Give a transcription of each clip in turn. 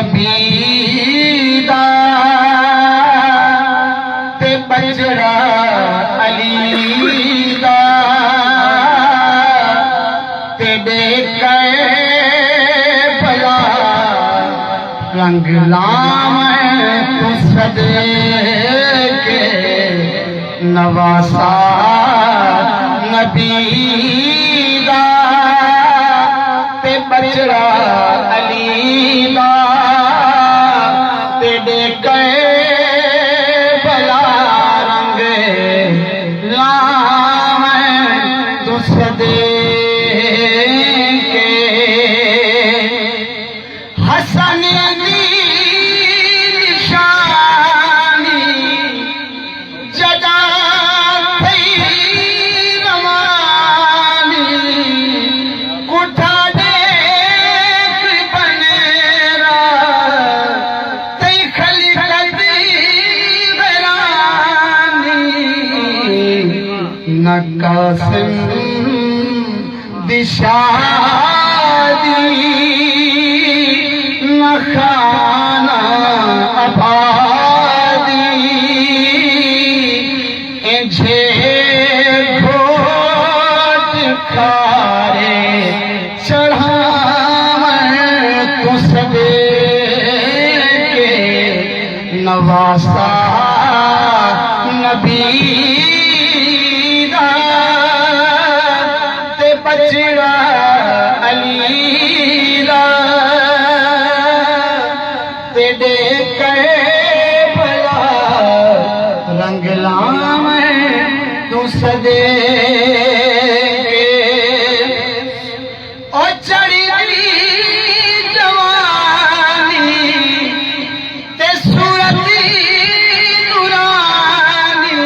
नबी दा ते बजड़ा अली दा ते देखे भला रंग लाम तू सदके नवासा नबी दा ते बजड़ा अली दा ते देखे भला रंग लाम तू सदके हसन दी निशानी जदा थई रवानी कुठा देख बनेरा तई खलकत वरानी न कासिम दिशादी न खाना आबादी इंझे घोट खारे चढ़ावन तू सदके नवासा नबी दा ते बजड़ा अली दा ते देखे भला रंग लाम तू सदके ओ चढ़ी जवानी ते सूरती नूरानी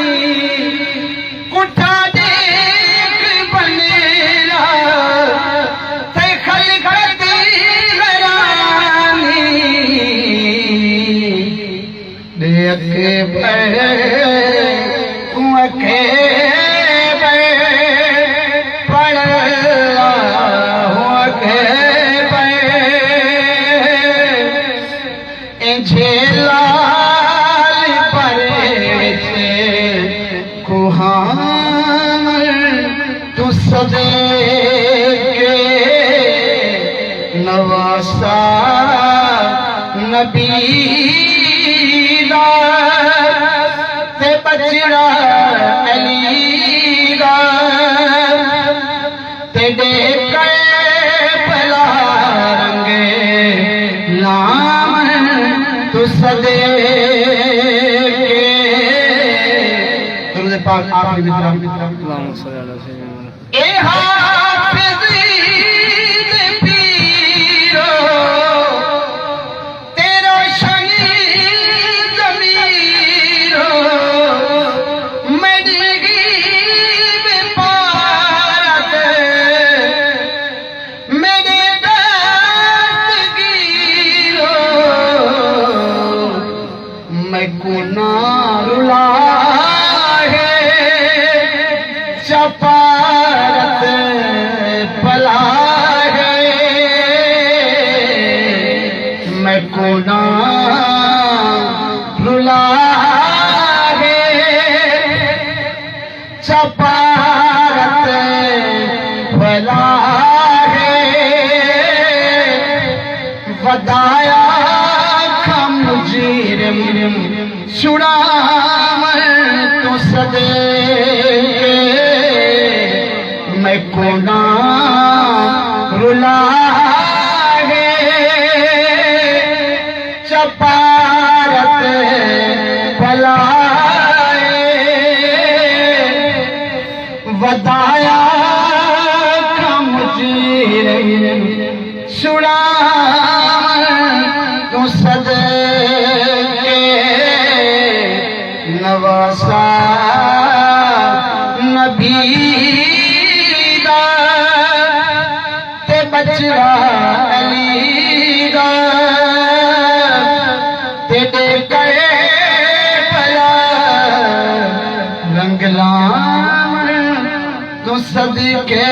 कुठा देख बनेरा ते खलकत वरानी देखे पे पढ़ लाल परे कुहान तू सदके नवासा नबी दा ते बजड़ा अली दा ते देखे भला रंग लाम तू सदके पाक आखिरी वितराम ए हाफिज़ दे पीरो तेरा शनी ज़मीरो मेरी बेपारत मेरे दस्तगीरो मैं गुना रुला चपारत पला है मैं कोना रुला है चपारत पला है वदाया खम मुजीरम छुड़ावन तो सदके मैं कोना रुला है चपारत भला वदाया खम मुजीरम छुड़ावन तो सदके नवासा नबी दा ते बजड़ा अली दा ते देखे भला रंग लाम तू सदके